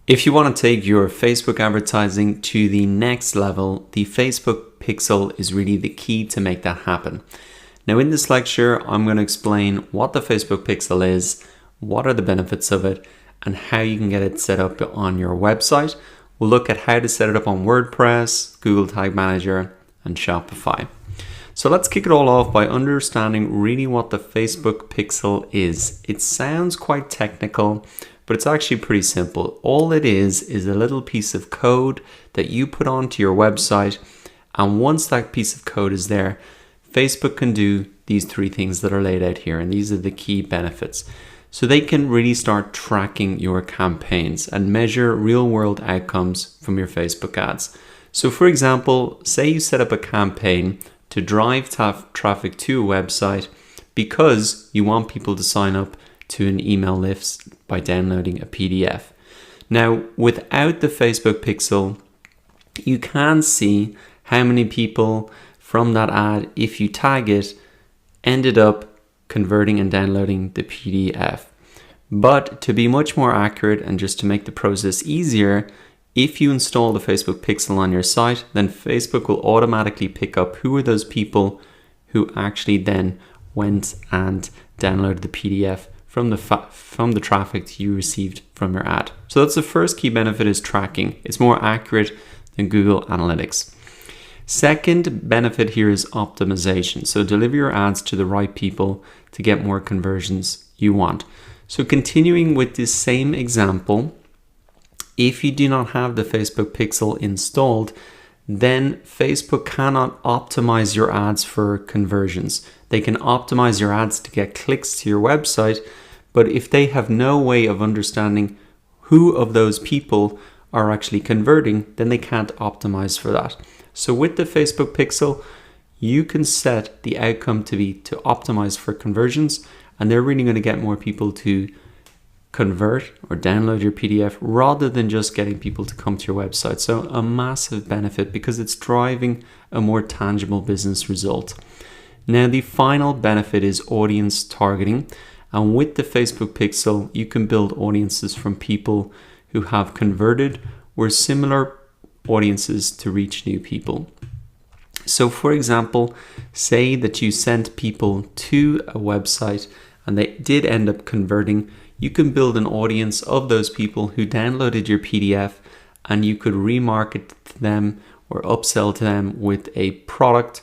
If you want to take your Facebook advertising to the next level, the Facebook pixel is really the key to make that happen. Now in this lecture, I'm going to explain what the Facebook pixel is, what are the benefits of it, and how you can get it set up on your website. We'll look at how to set it up on WordPress, Google Tag Manager, and Shopify. So let's kick it all off by understanding really what the Facebook pixel is. It sounds quite technical, but it's actually pretty simple. All it is a little piece of code that you put onto your website, and once that piece of code is there, Facebook can do these three things that are laid out here, and these are the key benefits. So they can really start tracking your campaigns and measure real-world outcomes from your Facebook ads. So for example, say you set up a campaign to drive traffic to a website because you want people to sign up to an email list by downloading a PDF. Now, without the Facebook pixel, you can see how many people from that ad, if you tag it, ended up converting and downloading the PDF. But to be much more accurate and just to make the process easier, if you install the Facebook pixel on your site, then Facebook will automatically pick up who are those people who actually then went and downloaded the PDF from the traffic you received from your ad. So that's the first key benefit, is tracking. It's more accurate than Google Analytics. Second benefit here is optimization. So deliver your ads to the right people to get more conversions you want. So continuing with this same example, if you do not have the Facebook pixel installed, then Facebook cannot optimize your ads for conversions. They can optimize your ads to get clicks to your website, but if they have no way of understanding who of those people are actually converting, then they can't optimize for that. So with the Facebook pixel, you can set the outcome to be to optimize for conversions, and they're really going to get more people to convert or download your PDF rather than just getting people to come to your website. So a massive benefit because it's driving a more tangible business result. Now the final benefit is audience targeting. And with the Facebook pixel, you can build audiences from people who have converted or similar audiences to reach new people. So for example, say that you sent people to a website and they did end up converting, you can build an audience of those people who downloaded your PDF, and you could remarket to them or upsell to them with a product.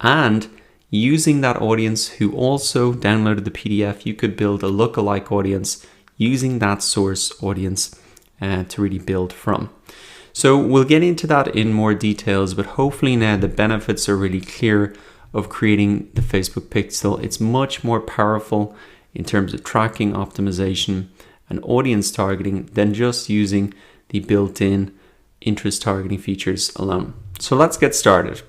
And using that audience who also downloaded the PDF, you could build a lookalike audience using that source audience to really build from. So we'll get into that in more details, but hopefully now the benefits are really clear of creating the Facebook pixel. It's much more powerful in terms of tracking, optimization, and audience targeting than just using the built-in interest targeting features alone. So let's get started.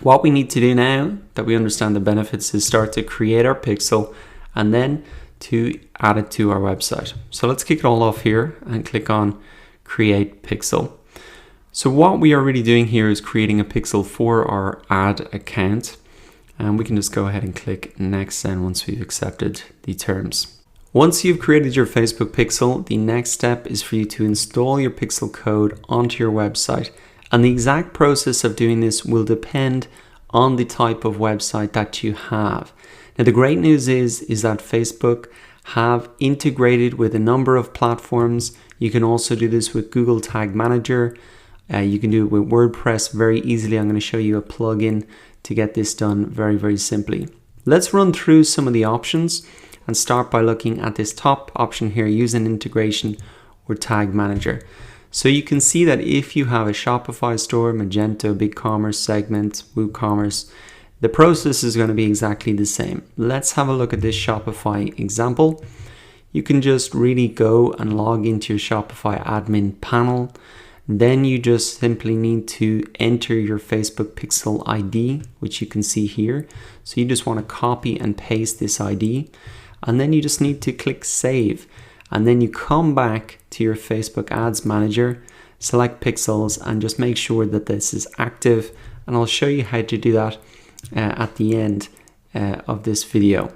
What we need to do now that we understand the benefits is start to create our pixel and then to add it to our website. So let's kick it all off here and click on Create Pixel. So what we are really doing here is creating a pixel for our ad account, and we can just go ahead and click Next then once we've accepted the terms. Once you've created your Facebook pixel, the next step is for you to install your pixel code onto your website. And the exact process of doing this will depend on the type of website that you have. Now, the great news is that Facebook have integrated with a number of platforms. You can also do this with Google Tag Manager. You can do it with WordPress very easily. I'm going to show you a plugin to get this done very, very simply. Let's run through some of the options and start by looking at this top option here, use an integration or tag manager. So you can see that if you have a Shopify store, Magento, BigCommerce, Segment, WooCommerce, the process is going to be exactly the same. Let's have a look at this Shopify example. You can just really go and log into your Shopify admin panel. Then you just simply need to enter your Facebook pixel ID, which you can see here. So you just want to copy and paste this ID, and then you just need to click Save. And then you come back to your Facebook Ads Manager, select pixels, and just make sure that this is active. And I'll show you how to do that at the end of this video.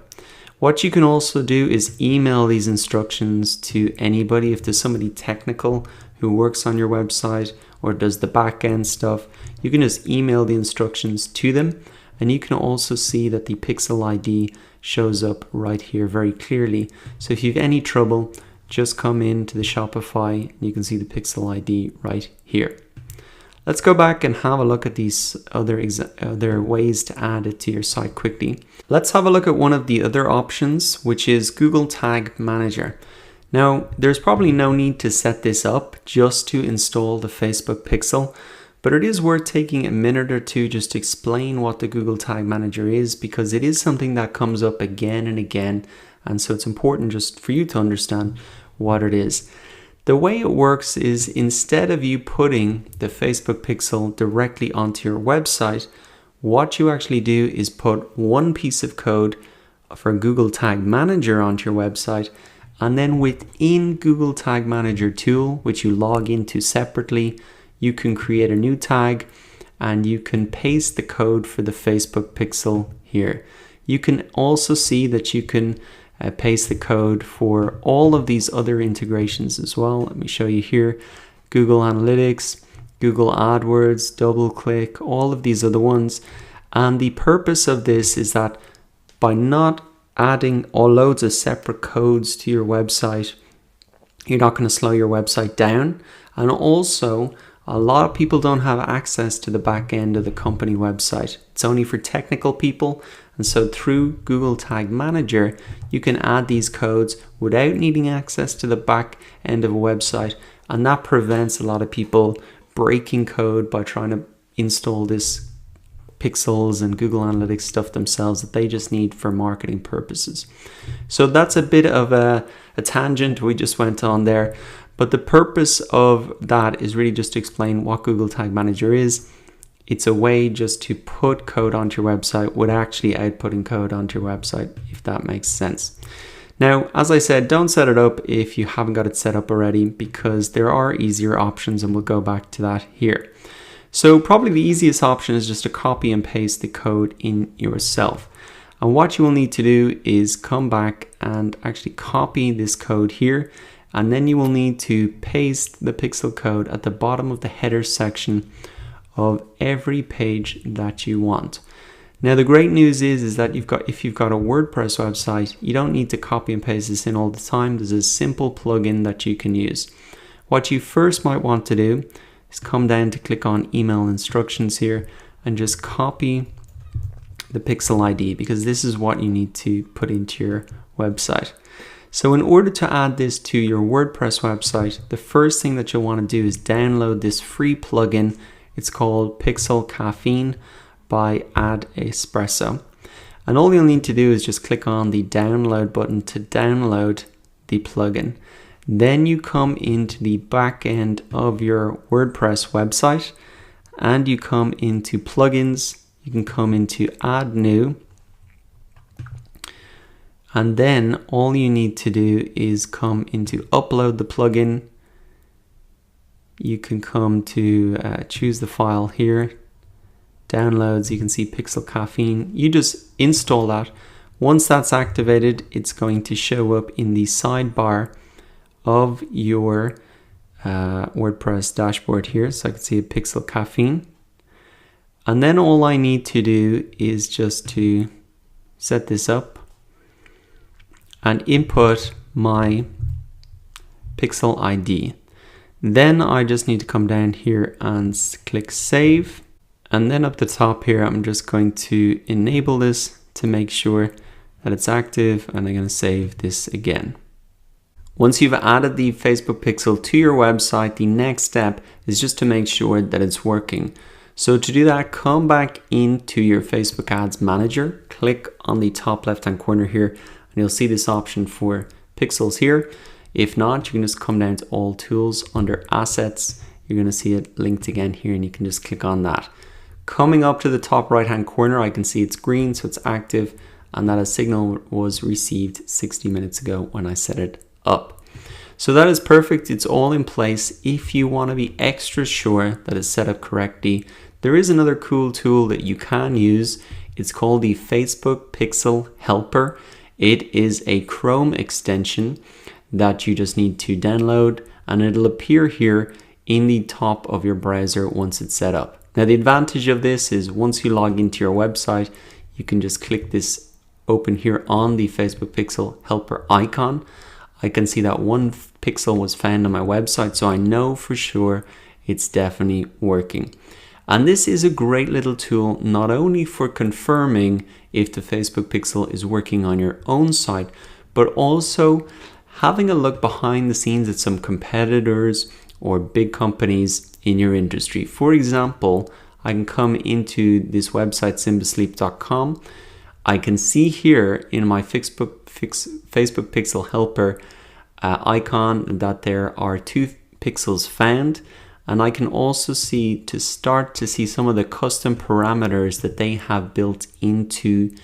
What you can also do is email these instructions to anybody. If there's somebody technical who works on your website or does the back end stuff, you can just email the instructions to them. And you can also see that the pixel ID shows up right here very clearly. So if you have any trouble, just come into the Shopify and you can see the pixel ID right here. Let's go back and have a look at these other ways to add it to your site quickly. Let's have a look at one of the other options, which is Google Tag Manager. Now, there's probably no need to set this up just to install the Facebook pixel, but it is worth taking a minute or two just to explain what the Google Tag Manager is, because it is something that comes up again and again, and so it's important just for you to understand what it is. The way it works is, instead of you putting the Facebook pixel directly onto your website, what you actually do is put one piece of code for Google Tag Manager onto your website, and then within Google Tag Manager tool, which you log into separately, you can create a new tag and you can paste the code for the Facebook pixel here. You can also see that you can paste the code for all of these other integrations as well. Let me show you here. Google Analytics, Google AdWords, DoubleClick, all of these other ones. And the purpose of this is that by not adding all loads of separate codes to your website, you're not going to slow your website down. And also, a lot of people don't have access to the back end of the company website. It's only for technical people. And so through Google Tag Manager, you can add these codes without needing access to the back end of a website. And that prevents a lot of people breaking code by trying to install this pixels and Google Analytics stuff themselves that they just need for marketing purposes. So that's a bit of a tangent we just went on there. But the purpose of that is really just to explain what Google Tag Manager is. It's a way just to put code onto your website without actually outputting code onto your website, if that makes sense. Now, as I said, don't set it up if you haven't got it set up already, because there are easier options, and we'll go back to that here. So probably the easiest option is just to copy and paste the code in yourself. And what you will need to do is come back and actually copy this code here. And then you will need to paste the pixel code at the bottom of the header section of every page that you want. Now, the great news is that if you've got a WordPress website, you don't need to copy and paste this in all the time. There's a simple plugin that you can use. What you first might want to do is come down to click on email instructions here and just copy the pixel ID, because this is what you need to put into your website. So in order to add this to your WordPress website, the first thing that you'll want to do is download this free plugin. It's called Pixel Caffeine by Espresso. And all you'll need to do is just click on the download button to download the plugin. Then you come into the back end of your WordPress website and you come into plugins. You can come into add new. And then all you need to do is come into upload the plugin. You can come to choose the file here, downloads. You can see Pixel Caffeine. You just install that. Once that's activated, it's going to show up in the sidebar of your WordPress dashboard here. So I can see a Pixel Caffeine. And then all I need to do is just to set this up and input my pixel ID. Then I just need to come down here and click save. And then up the top here, I'm just going to enable this to make sure that it's active, and I'm going to save this again. Once you've added the Facebook pixel to your website, the next step is just to make sure that it's working. So to do that, come back into your Facebook Ads Manager, click on the top left-hand corner here, and you'll see this option for pixels here. If not, you can just come down to all tools under assets. You're going to see it linked again here, and you can just click on that. Coming up to the top right-hand corner, I can see it's green, so it's active, and that a signal was received 60 minutes ago when I set it up. So that is perfect. It's all in place. If you want to be extra sure that it's set up correctly, there is another cool tool that you can use. It's called the Facebook Pixel Helper. It is a Chrome extension that you just need to download, and it'll appear here in the top of your browser once it's set up. Now, the advantage of this is once you log into your website, you can just click this open here on the Facebook Pixel helper icon. I can see that one pixel was found on my website, so I know for sure it's definitely working. And this is a great little tool, not only for confirming if the Facebook Pixel is working on your own site, but also having a look behind the scenes at some competitors or big companies in your industry. For example, I can come into this website, simbasleep.com. I can see here in my Facebook Pixel helper icon that there are 2 pixels found, and I can also start to see some of the custom parameters that they have built into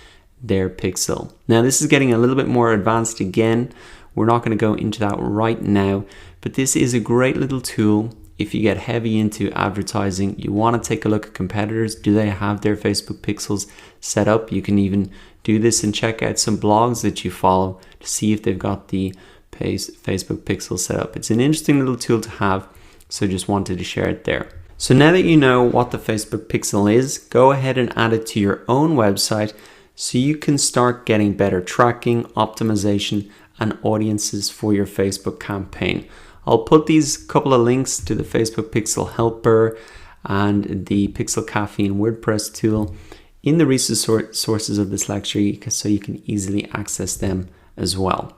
their pixel. Now, this is getting a little bit more advanced again. We're not going to go into that right now, but this is a great little tool. If you get heavy into advertising, you want to take a look at competitors. Do they have their Facebook pixels set up? You can even do this and check out some blogs that you follow to see if they've got the Facebook pixel set up. It's an interesting little tool to have, so just wanted to share it there. So now that you know what the Facebook pixel is, go ahead and add it to your own website so you can start getting better tracking, optimization, and audiences for your Facebook campaign. I'll put these couple of links to the Facebook Pixel Helper and the Pixel Caffeine WordPress tool in the resources of this lecture so you can easily access them as well.